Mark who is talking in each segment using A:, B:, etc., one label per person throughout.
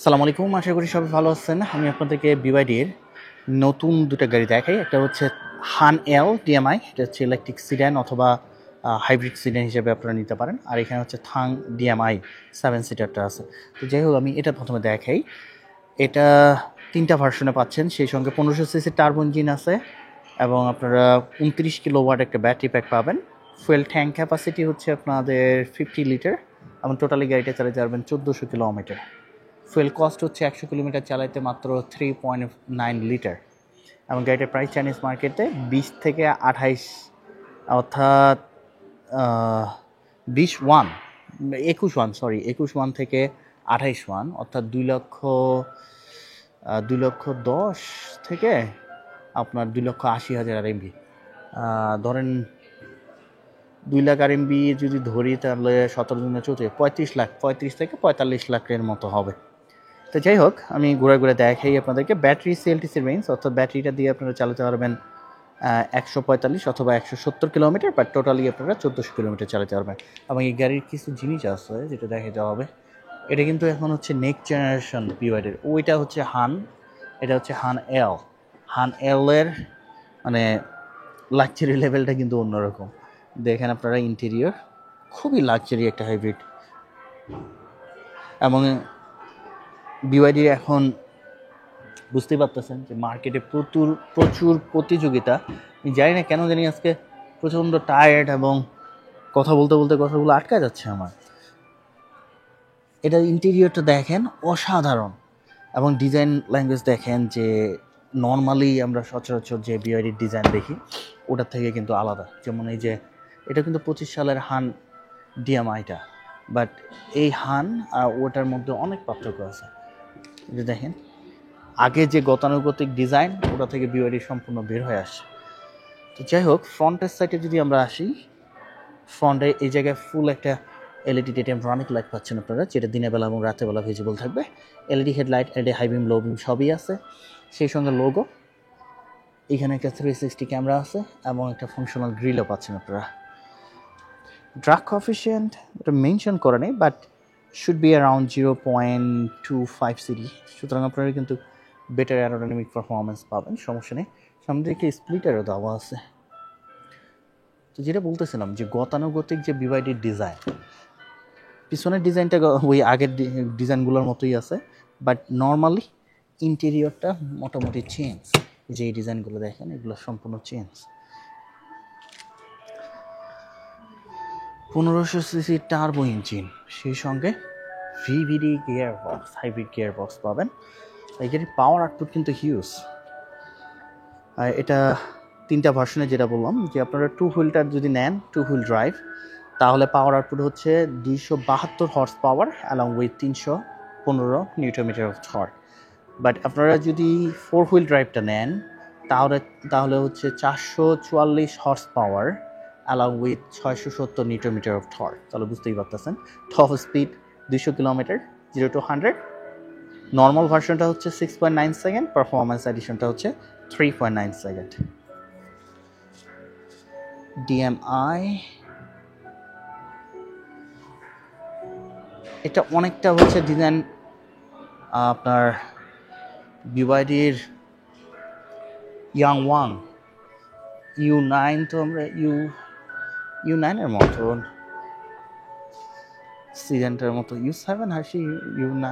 A: সালাম আলাইকুম, আশা করি সবাই ভালো আছেন। আমি আপনাদেরকে বিওয়াইডির নতুন দুটো গাড়ি দেখাই। একটা হচ্ছে হান এল ডিএমআই, এটা হচ্ছে ইলেকট্রিক সিডান অথবা হাইব্রিড সিডান হিসেবে আপনারা নিতে পারেন। আর এখানে হচ্ছে থাং ডিএমআই 7 সিটারটা আছে। তো যাই হোক, আমি এটা প্রথমে দেখাই। এটা 3টা ভার্সনে পাচ্ছেন, সেই সঙ্গে 1500 সিসি টার্বো ইঞ্জিন আছে এবং আপনারা 29 কিলোওয়াট একটা ব্যাটারি প্যাক পাবেন। ফুয়েল ট্যাঙ্ক ক্যাপাসিটি হচ্ছে আপনাদের 50 লিটার এবং টোটালি গাড়িটা চালাতে পারবেন 1400 কিলোমিটার। ফুয়েল কস্ট হচ্ছে 100 কিলোমিটার চালাইতে মাত্র 3.9 লিটার এবং গাড়িটার প্রাইস চাইনিজ মার্কেটে 20 থেকে 28, অর্থাৎ 21 থেকে 28, অর্থাৎ 2,10,000 থেকে আপনার 2,80,000 আরএমবি। ধরেন 2 লাখ আরএমবি যদি ধরি, তাহলে 17 দিনে 35 থেকে 45 লাখের মতো হবে। তো যাই হোক, আমি ঘুরে দেখাই আপনাদেরকে ব্যাটারি সিএলটিসি রেঞ্জ, অর্থাৎ ব্যাটারিটা দিয়ে আপনারা চালাতে পারবেন 145 অথবা 170 কিলোমিটার, বাট টোটালি আপনারা 1400 কিলোমিটার চালাতে পারবেন। এবং এই গাড়ির কিছু জিনিস আছে যেটা দেখাতে হবে। এটা কিন্তু এখন হচ্ছে নেক্সট জেনারেশন বিওয়াইডির। ওইটা হচ্ছে হান, এটা হচ্ছে হান এল এর মানে লাক্সারি লেভেলটা কিন্তু অন্যরকম। দেখেন আপনারা, ইন্টেরিয়র খুবই লাক্সারি একটা হাইব্রিড। এবং বিওয়াইডির এখন বুঝতেই পারতেছেন যে মার্কেটে প্রচুর প্রতিযোগিতা। আমি জানি না কেন জানি আজকে প্রচণ্ড টায়ার্ড এবং কথা বলতে কথাগুলো আটকা যাচ্ছে আমার। এটা ইন্টেরিয়রটা দেখেন, অসাধারণ। এবং ডিজাইন ল্যাঙ্গুয়েজ দেখেন, যে নর্মালি আমরা সচরাচর যে বিওয়াইডির ডিজাইন দেখি ওটার থেকে কিন্তু আলাদা। যেমন এই যে এটা কিন্তু 25 সালের হান ডিএমআইটা, বাট এই হান আর ওটার মধ্যে অনেক পার্থক্য আছে। এটা দেখেন, আগে যে গতানুগতিক ডিজাইন ওটা থেকে বিওয়াইডি সম্পূর্ণ বের হয়ে আসে। তো যাই হোক, ফ্রন্টের সাইডে যদি আমরা আসি, ফ্রন্টে এই জায়গায় ফুল একটা এলইডি ডিটেম রানিং লাইট পাচ্ছেন আপনারা, যেটা দিনের বেলা এবং রাতের বেলা ভিজিবল থাকবে। LED headlight, LED high beam, low beam সবই আছে। সেই সঙ্গে লোগো, এখানে একটা 360 ক্যামেরা আছে এবং একটা ফাংশনাল গ্রিলও পাচ্ছেন আপনারা। ড্রাগ কোএফিশিয়েন্ট এটা মেনশন করা নেই, but should be around 0.25 CD. সুতরাং আপনারা কিন্তু বেটার অ্যারোডাইনামিক পারফরমেন্স পাবেন, সমস্যা নেই। সামনে দিকে স্প্লিটারও দেওয়া আছে। তো যেটা বলতেছিলাম, যে গতানুগতিক যে বিওয়াইডির ডিজাইন, পিছনের ডিজাইনটা ওই আগের ডিজাইনগুলোর মতোই আছে, বাট নর্মালি ইন্টেরিয়রটা মোটামুটি চেঞ্জ। যে এই ডিজাইনগুলো দেখেন, এগুলো সম্পূর্ণ চেঞ্জ। 1500 সিসি টার্বো ইঞ্জিন, সেই সঙ্গে VVD gear box, hybrid gear box পাবেন। এই গাড়ির পাওয়ার আউটপুট কিন্তু হিউজ। এটা 3টা ভার্সনে, যেটা বললাম যে আপনারা 2 হুইলটার যদি নেন, 2 হুইল ড্রাইভ, তাহলে পাওয়ার আউটপুট হচ্ছে 272 horse power along with 315 newton metre of torque. But আপনারা যদি 4 হুইল ড্রাইভটা নেন, তাহলে হচ্ছে 444 horse power along with 670 newton metre of torque. তাহলে বুঝতেই পারতেছেন, top speed 200 kilometre 0 to 100। Normal ভার্সনটা হচ্ছে 6.9 সেকেন্ড, পারফরমেন্স এডিশনটা হচ্ছে 3.9 সেকেন্ড। ডিএমআই এটা অনেকটা হচ্ছে ডিজাইন আপনার বিওয়াইডির ইয়াংওয়াং U9, তো আমরা U9-এর মতো, সিজেন্টার মতো, U7 হাসি U9,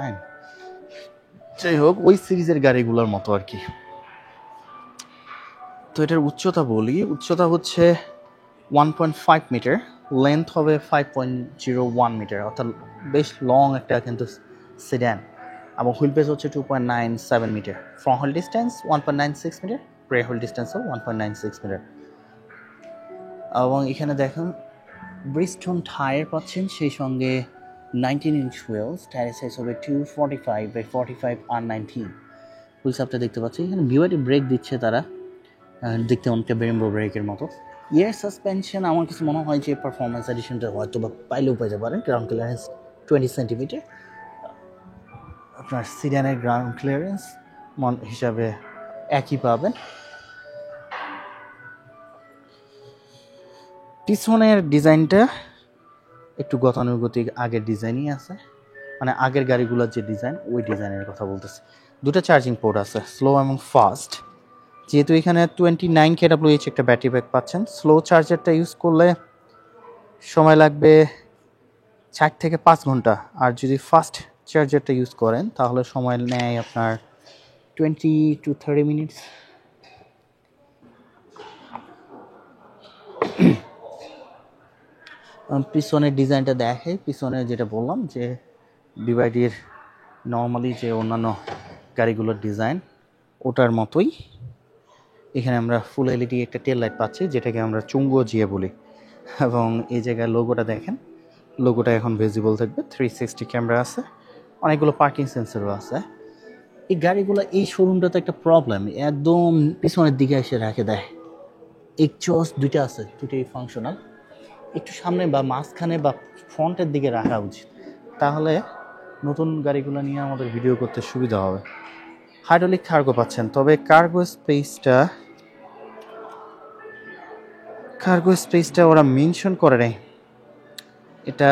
A: যাই হোক ওই সিরিজের গাড়িগুলোর মতো আর কি। তো এটার উচ্চতা বলি, উচ্চতা হচ্ছে 1.5 মিটার, লেন্থ হবে 5.01 মিটার, অর্থাৎ বেশ লং একটা কিন্তু সিডান। এবং হুইল বেস হচ্ছে 2.97 metre. Front wheel distance 1.96 metre, rear wheel ডিস্টেন্সও 1.96 মিটার। এবং এখানে দেখুন ব্রিজস্টোন টায়ার পাচ্ছেন, সেই সঙ্গে 19-inch হুইলস। টায়ার সাইজ হবে 245/45 R19। হুইল সাপটা দেখতে পাচ্ছি। এখানে বিওয়াইডি ব্রেক দিচ্ছে তারা, দেখতে অনেকটা ব্রেম্বো ব্রেকের মতো। ইয়ার সাসপেনশন আমার কাছে মনে হয় যে পারফরমেন্স এডিশনটা হয়তো বা পাইলেও পেতে পারেন। Ground clearance 20 centimetre. আপনার সিডানের গ্রাউন্ড ক্লিয়ারেন্স হিসাবে একই পাবেন। পিছনের ডিজাইনটা একটু গতানুগতিক আগের ডিজাইনই আছে, মানে আগের গাড়িগুলোর যে ডিজাইন ওই ডিজাইনের কথা বলতেছি। দুটো চার্জিং পোর্ট আছে, স্লো এবং ফাস্ট। যেহেতু এখানে 29 kWh একটা ব্যাটারি ব্যাক পাচ্ছেন, স্লো চার্জারটা ইউজ করলে সময় লাগবে 4 থেকে 5 ঘন্টা, আর যদি ফাস্ট চার্জারটা ইউজ করেন তাহলে সময় নেয় আপনার 20 to 30 মিনিটস। পিছনের ডিজাইনটা দেখে, পিছনে যেটা বললাম যে বিওয়াইডির নর্মালি যে অন্যান্য গাড়িগুলোর ডিজাইন ওটার মতোই এখানে আমরা ফুল এলইডি একটা টেল লাইট পাচ্ছি, যেটাকে আমরা চুঙ্গো জিয়ে বলি। এবং এই জায়গায় লোগোটা দেখেন, লোগোটা এখন ভিজিবল থাকবে। 360 ক্যামেরা আছে, অনেকগুলো পার্কিং সেন্সরও আছে। এই গাড়িগুলো এই শোরুমটা তো একটা প্রবলেম, একদম পিছনের দিকে এসে রেখে দেয়। এক্সস্ট দুইটা আছে, দুটোই ফাংশনাল। একটু সামনে বা মাঝখানে বা ফ্রন্টের দিকে রাখা উচিত, তাহলে নতুন গাড়িগুলো নিয়ে আমাদের ভিডিও করতে সুবিধা হবে। হাইড্রোলিক কার্গো পাচ্ছেন, তবে কার্গো স্পেসটা ওরা মেনশন করে নেই। এটা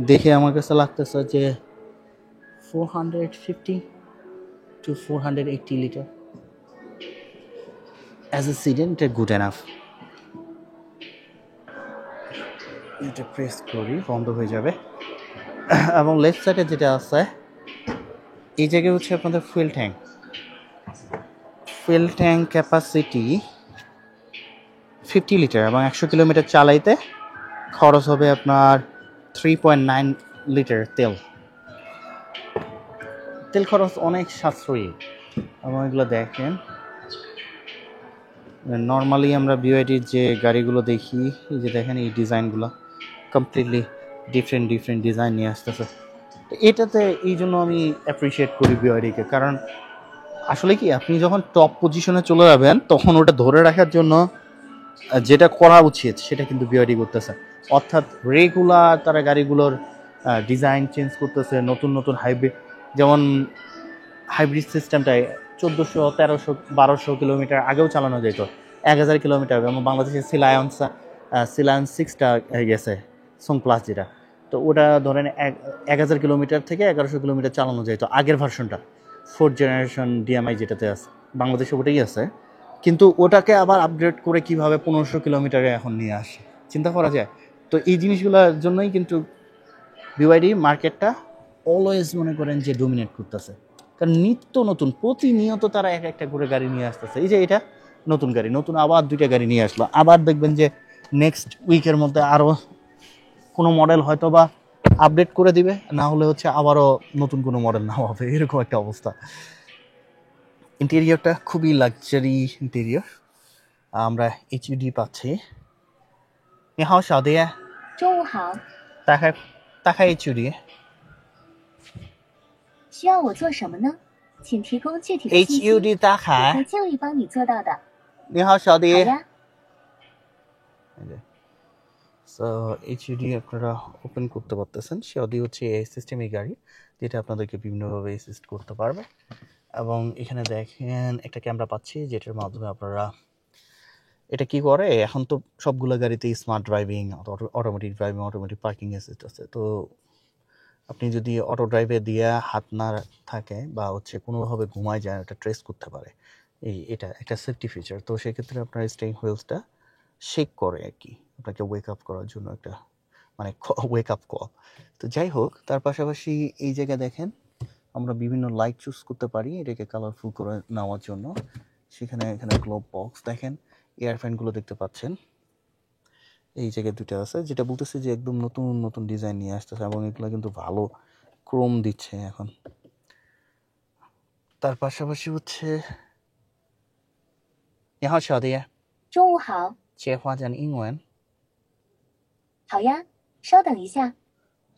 A: দেখে আমার কাছে লাগতেছে যে 450 to 480 লিটার অ্যাজ এ সিডেন, এটা গুড এনাফ। এটা প্রেস করি, বন্ধ হয়ে যাবে। এবং লেফট সাইডে যেটা আছে এই জায়গায় হচ্ছে আপনাদের ফুয়েল ট্যাঙ্ক ক্যাপাসিটি 50 লিটার এবং 100 কিলোমিটার চালাইতে খরচ হবে আপনার 3.9 লিটার তেল খরচ অনেক সাশ্রয়ী। এবং এগুলো দেখেন, নর্মালি আমরা বিওয়াইডির যে গাড়িগুলো দেখি, এই যে দেখেন এই ডিজাইনগুলো কমপ্লিটলি ডিফারেন্ট ডিজাইন নিয়ে আসতেছে। এটাতে এই জন্য আমি অ্যাপ্রিসিয়েট করি বিওয়াইডিকে, কারণ আসলে কি আপনি যখন টপ পজিশনে চলে যাবেন তখন ওটা ধরে রাখার জন্য যেটা করা উচিত সেটা কিন্তু বিওয়াইডি করতেছে। অর্থাৎ রেগুলার তারা গাড়িগুলোর ডিজাইন চেঞ্জ করতেছে, নতুন হাইব্রিড, যেমন হাইব্রিড সিস্টেমটায় 1400, 1300, 1200 কিলোমিটার আগেও চালানো যেত, 1000 কিলোমিটার। এবং বাংলাদেশের সিলায়ন 6টা গেছে সোং প্লাস, যেটা তো ওটা ধরেন 1000 কিলোমিটার থেকে 1100 কিলোমিটার চালানো যেত আগের ভার্সনটা, 4th জেনারেশন ডিএমআই যেটাতে আছে, বাংলাদেশে ওটাই আছে। কিন্তু ওটাকে আবার আপগ্রেড করে কিভাবে 1500 কিলোমিটারে এখন নিয়ে আসে, চিন্তা করা যায়। তো এই জিনিসগুলোর জন্যই কিন্তু বিওয়াইডি মার্কেটটা অলওয়েজ মনে করেন যে ডোমিনেট করতেছে, কারণ নিত্য নতুন প্রতিনিয়ত তারা একটা করে গাড়ি নিয়ে আসতেছে। এই যে এটা নতুন গাড়ি, নতুন আবার 2টা গাড়ি নিয়ে আসলো, আবার দেখবেন যে নেক্সট উইকের মধ্যে আরও কোনো মডেল হয়তো বা আপডেট করে দিবে, না হলে হচ্ছে আবারও নতুন কোনো মডেল নেওয়া হবে, এরকম একটা অবস্থা। ইন্টেরিয়রটা খুবই লাক্সারি ইন্টেরিয়র, আমরা এইচইউডি পাচ্ছি। 你好，小弟。
B: 中午好，
A: 打开 HUD。
B: 需要我做什么呢？请提供具体的信息，
A: HUD 打
B: 我会
A: 开。
B: 尽力帮你做到的。
A: 你好，小弟。
B: 好呀，
A: সো এইচইউডি আপনারা ওপেন করতে পারতেছেন। সিওডি হচ্ছে এই সিস্টেমের গাড়ি যেটা আপনাদেরকে বিভিন্নভাবে অ্যাসিস্ট করতে পারবে। এবং এখানে দেখেন একটা ক্যামেরা পাচ্ছি, যেটার মাধ্যমে আপনারা এটা কি করে, এখন তো সবগুলো গাড়িতেই smart driving, automatic driving, automatic parking assist আছে। তো আপনি যদি অটো ড্রাইভে দিয়ে হাত না থাকে বা হচ্ছে কোনোভাবে ঘুমায় যায়, এটা ট্রেস করতে পারে। এটা একটা সেফটি ফিচার। তো সেক্ষেত্রে আপনার স্টিয়ারিং হুইলসটা শেক করে আর কি, আপনাকে ওয়েক আপ করার জন্য একটা মানে ওয়েক আপ কল। তো যাই হোক, তার পাশাপাশি এই জায়গায় দেখেন আমরা বিভিন্ন লাইট চুজ করতে পারি এটাকে কালারফুল করে নেওয়ার জন্য। এখানে গ্লোব বক্স দেখেন, এয়ার ফ্যানগুলো দেখতে পাচ্ছেন, এই জায়গায় 2টা আছে, যেটা বলতেছে যে একদম নতুন ডিজাইন নিয়ে আসতেছে এবং এগুলো কিন্তু ভালো ক্রোম দিচ্ছে এখন। তার পাশাপাশি হচ্ছে 你好，小弟。
B: 中午好，
A: 切换成英文。
B: 好呀，稍等一下。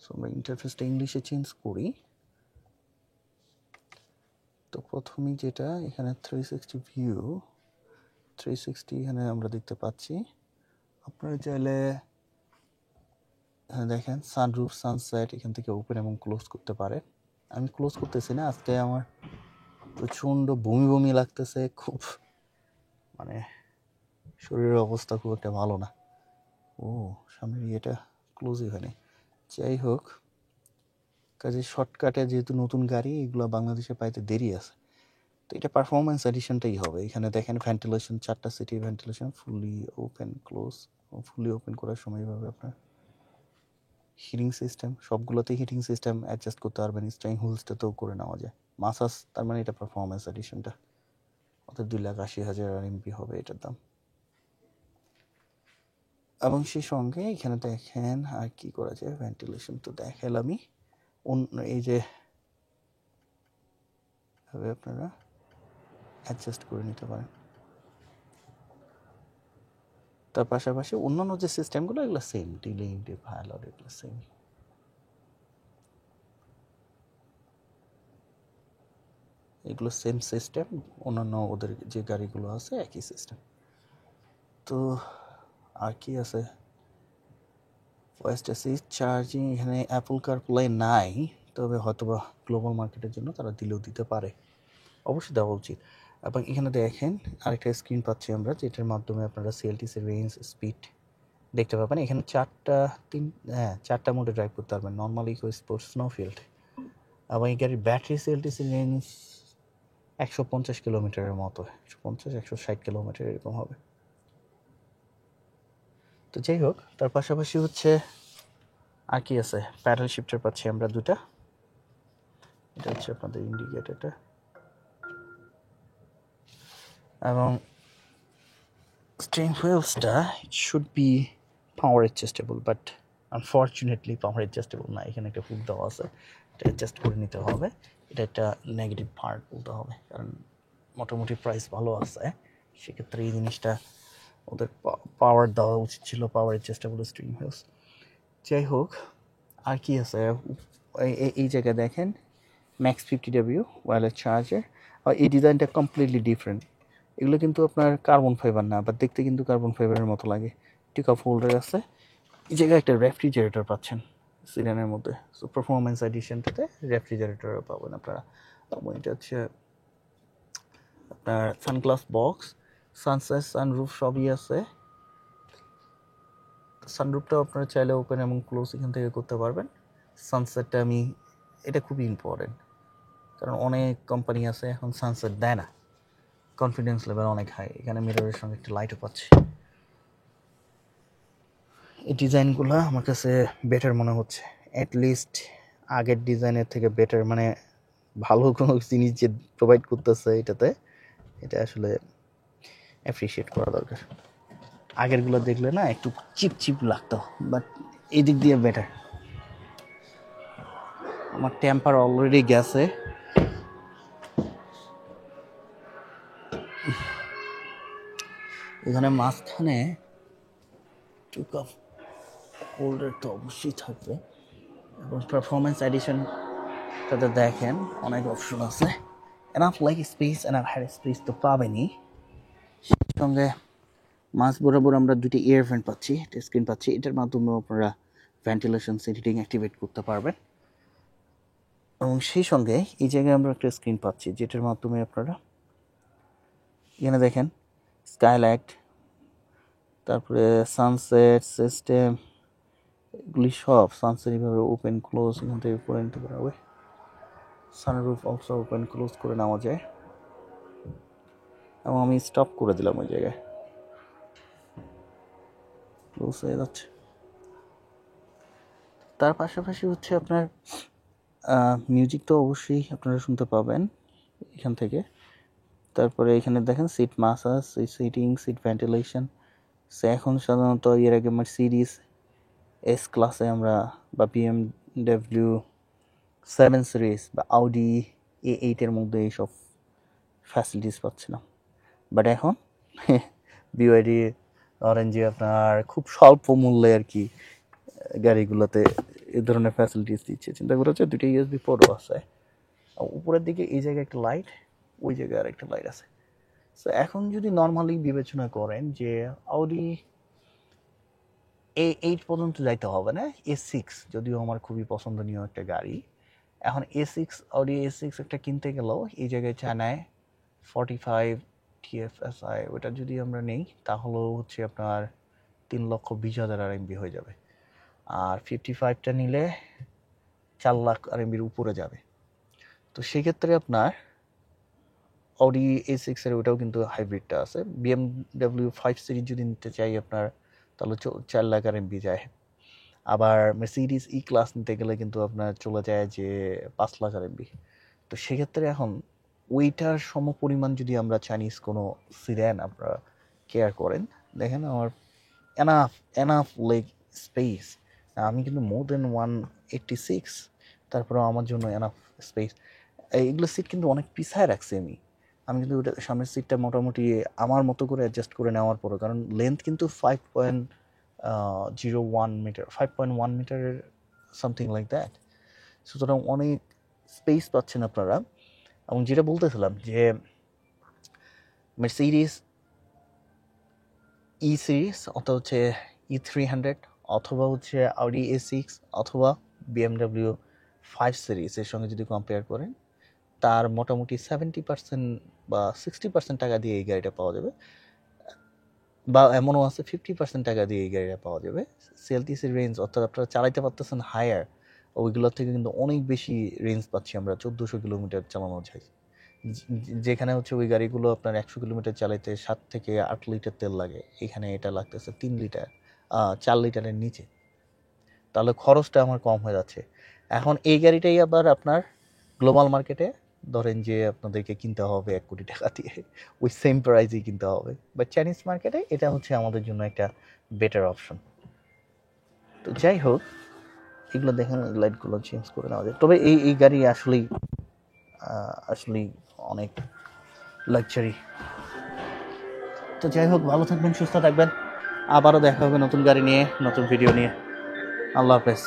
A: সো আমরা ইন্টারফেসটা ইংলিশে চেঞ্জ করি। তো প্রথমেই যেটা এখানে 360 ভিউ, 360 এখানে আমরা দেখতে পাচ্ছি। আপনারা চাইলে দেখেন সানরুফ, সানসেট এখান থেকে ওপেন এবং ক্লোজ করতে পারে। আমি ক্লোজ করতেছি না, আজকে আমার প্রচণ্ড বমি লাগতেছে, খুব মানে শরীরের অবস্থা খুব একটা ভালো না। সামনের এটা ক্লোজই হয়নি। যাই হোক, কাজে শর্টকাটে যেহেতু নতুন গাড়ি এগুলো বাংলাদেশে পাইতে দেরি আছে, তো এটা পারফরমেন্স এডিশনটাই হবে। এখানে দেখেন ভেন্টিলেশন, 4টা সিটি ভেন্টিলেশন, ফুলি ওপেন ক্লোজ। ফুলি ওপেন করার সময় এভাবে আপনার হিটিং সিস্টেম, সবগুলোতে হিটিং সিস্টেম অ্যাডজাস্ট করতে পারবেন। স্টাইং হুইলসটাতেও করে নেওয়া যায়। মাসাজ, তার মানে এটা পারফরমেন্স এডিশনটা, অর্থাৎ 2,80,000 RMB হবে এটার দাম। এবং সেই সঙ্গে এখানে দেখেন আর কি করা যায়, ভেন্টিলেশন তো দেখালামই। এই যে ভাবে আপনারা অ্যাডজাস্ট করে নিতে পারেন। তার পাশাপাশি অন্যান্য যে সিস্টেমগুলো এগুলো সেম, ডিলিং, ডিভাইলার, এগুলো সেম। এগুলো সেম সিস্টেম, অন্যান্য ওদের যে গাড়িগুলো আছে একই সিস্টেম। তো আর কি আছে, ফার্স্ট এসি চার্জিং, এখানে অ্যাপল কারপ্লে নাই, তবে হয়তোবা গ্লোবাল মার্কেটের জন্য তারা দিলেও দিতে পারে, অবশ্যই দেওয়া উচিত। এবং এখানে দেখেন আরেকটা স্ক্রিন পাচ্ছি আমরা, যেটার মাধ্যমে আপনারা সিএলটিসি রেঞ্জ, স্পিড দেখতে পাবেন। এখানে চারটা মোডে ড্রাইভ করতে পারবেন, নর্মাল, ইকো, স্পোর্ট, স্নোফিল্ড। এবং এই গাড়ির ব্যাটারি সিএলটিসি রেঞ্জ 150 কিলোমিটারের মতো, 150-160 কিলোমিটার এরকম হবে। তো যাই হোক, তার পাশাপাশি হচ্ছে আর কি আছে, প্যাডেল শিফটার পাচ্ছি আমরা 2টা। এটা হচ্ছে আপনাদের ইন্ডিকেটরটা, এবং স্টিয়ারিং হুইলসটা should be power adjustable, but unfortunately power adjustable না। এখানে একটা হুক দেওয়া আছে, এটা অ্যাডজাস্ট করে নিতে হবে। এটা একটা নেগেটিভ পার্ট বলতে হবে, কারণ মোটামুটি প্রাইস ভালো আছে, সেক্ষেত্রে এই জিনিসটা ওদের পাওয়ার দেওয়া উচিত ছিল, পাওয়ার অ্যাডজাস্টেবল স্টিয়ারিং হুইলস। যাই হোক, আর কি আছে, এই জায়গায় দেখেন ম্যাক্স 50W ওয়্যারলেস চার্জার। আর এই ডিজাইনটা কমপ্লিটলি ডিফারেন্ট। এগুলো কিন্তু আপনার কার্বন ফাইবার না, বাট দেখতে কিন্তু কার্বন ফাইবারের মতো লাগে। টিকআপ হোল্ডার আছে, এই জায়গায় একটা রেফ্রিজারেটর পাচ্ছেন সিডানের মধ্যে। সো পারফরমেন্স এডিশনটাতে রেফ্রিজারেটরও পাবেন আপনারা। এবং এটা হচ্ছে আপনার সানগ্লাস বক্স, সানসেট, সানরুফ সবই আছে। সানরুফটাও আপনারা চাইলে ওপেন এবং ক্লোজ এখান থেকে করতে পারবেন। সানসেটটা এটা খুবই ইম্পর্টেন্ট, কারণ অনেক কোম্পানি আছে এখন সানসেট দেয় না, কনফিডেন্স লেভেল অনেক হাই। এখানে মিররের সঙ্গে একটা লাইটও পাচ্ছি। এই ডিজাইনগুলো আমার কাছে বেটার মনে হচ্ছে, অ্যাটলিস্ট আগের ডিজাইনের থেকে বেটার, মানে ভালো কোনো জিনিস যে প্রোভাইড করতেছে এটাতে, এটা আসলে অ্যাপ্রিসিয়েট করা দরকার। আগেরগুলো দেখলে না একটু চিপ চিপ লাগতো, বাট এই দিক দিয়ে বেটার। আমার টেম্পার অলরেডি গেছে, এখানে মাঝখানে টিকআপ হোল্ডার তো অবশ্যই থাকবে। এবং পারফরমেন্স এডিশনটাতে দেখেন অনেক অপশন আছে, enough like space, enough head space তো পাবেনই। সঙ্গে মাঝ বরাবর আমরা 2টি এয়ার ভেন্ট পাচ্ছি, স্ক্রিন পাচ্ছি। এটার মাধ্যমে আপনারা ভেন্টিলেশন, সিটিং অ্যাক্টিভেট করতে পারবেন। এবং সেই সঙ্গে এই জায়গায় আমরা একটা স্ক্রিন পাচ্ছি, যেটার মাধ্যমে আপনারা এখানে দেখেন স্কাইলাইট, তারপরে সানসেট সিস্টেম, এগুলি সব সানসেট এইভাবে ওপেন ক্লোজ এখান থেকে করে নিতে পারবে। সানরুফ অলসো ওপেন ক্লোজ করে নেওয়া যায়। এবং আমি স্টপ করে দিলাম ওই জায়গায়, ক্লোজ হয়ে যাচ্ছে। তার পাশাপাশি হচ্ছে আপনার মিউজিক তো অবশ্যই আপনারা শুনতে পাবেন এখান থেকে। তারপরে এখানে দেখেন seat massage, seating, seat ventilation. সে এখন সাধারণত এর আগে মার্সিডিজ এস ক্লাসে আমরা, বা BMW 7 সিরিজ বা আউডি A8-এর মধ্যে এইসব ফ্যাসিলিটিস পাচ্ছিলাম, বাট এখন BYD অরেঞ্জে আপনার খুব স্বল্প মূল্যে আর কি গাড়িগুলোতে এই ধরনের ফ্যাসিলিটিস দিচ্ছে। চিন্তা করা হচ্ছে 2টা USB পোর্টও আছে, উপরের দিকে এই জায়গায় একটা লাইট, ওই জায়গায় আর একটা লাইট আছে। সো এখন যদি নর্মালি বিবেচনা করেন যে আউডি A8 পর্যন্ত যাইতে হবে না, A6 যদিও আমার খুবই পছন্দনীয় একটা গাড়ি, এখন আউডি A6 একটা কিনতে গেলেও এই জায়গায় চায়নায় 45 TFSI, ওটা যদি আমরা নেই তাহলেও হচ্ছে আপনার 3,20,000 RMB হয়ে যাবে। আর 55টা নিলে 4 লাখ RMB উপরে যাবে। তো সেক্ষেত্রে আপনার Audi A6 এর ওটাও কিন্তু হাইব্রিডটা আছে। BMW 5 সিরিজ যদি নিতে চাই আপনার, তাহলে 4 লাখ RMB যায়। আবার Mercedes E-Class নিতে গেলে কিন্তু আপনার চলে যায় যে 5 লাখ RMB। তো সেক্ষেত্রে এখন ওইটার সমপরিমাণ যদি আমরা চাইনিজ কোনো সিডান আপনারা কেয়ার করেন, দেখেন আমার এনাফ লেগ স্পেস। আমি কিন্তু মোর দেন 186, তারপরে আমার জন্য এনাফ স্পেস। এইগুলো সিট কিন্তু অনেক পিছায় রাখছি আমি কিন্তু ওটা সামনের সিটটা মোটামুটি আমার মতো করে অ্যাডজাস্ট করে নেওয়ার পরে, কারণ লেন্থ কিন্তু 5.01 মিটার, 5.1 মিটারের সামথিং লাইক দ্যাট। সুতরাং অনেক স্পেস পাচ্ছেন আপনারা। এবং যেটা বলতেছিলাম যে Mercedes E সিরিজ অথবা হচ্ছে E300 অথবা হচ্ছে Audi A6 অথবা BMW 5 সিরিজ এর সঙ্গে যদি কম্পেয়ার করেন, তার মোটামুটি 70% বা 60% টাকা দিয়ে এই গাড়িটা পাওয়া যাবে, বা এমনও আছে 50% টাকা দিয়ে এই গাড়িটা পাওয়া যাবে। CLTC রেঞ্জ অর্থাৎ আপনারা চালাইতে পারতেছেন হায়ার, ওইগুলোর থেকে কিন্তু অনেক বেশি রেঞ্জ পাচ্ছি আমরা। 1400 কিলোমিটার চালানো যায়, যেখানে হচ্ছে ওই গাড়িগুলো আপনার 100 কিলোমিটার চালাইতে 7 থেকে 8 লিটার তেল লাগে, এখানে এটা লাগতেছে 3 লিটার, 4 লিটারের নিচে। তাহলে খরচটা আমার কম হয়ে যাচ্ছে। এখন এই গাড়িটাই আবার আপনার গ্লোবাল মার্কেটে ধরেন যে আপনাদেরকে কিনতে হবে 1 কোটি টাকা দিয়ে, ওই সেম প্রাইসেই কিনতে হবে, বাট চাইনিজ মার্কেটে এটা হচ্ছে আমাদের জন্য একটা বেটার অপশন। তো যাই হোক, এগুলো দেখেন, লাইটগুলো চেঞ্জ করে নেওয়া যায়। তবে এই গাড়ি আসলেই অনেক লাক্সারি। তো যাই হোক, ভালো থাকবেন, সুস্থ থাকবেন, আবারও দেখা হবে নতুন গাড়ি নিয়ে, নতুন ভিডিও নিয়ে। আল্লাহ হাফেজ।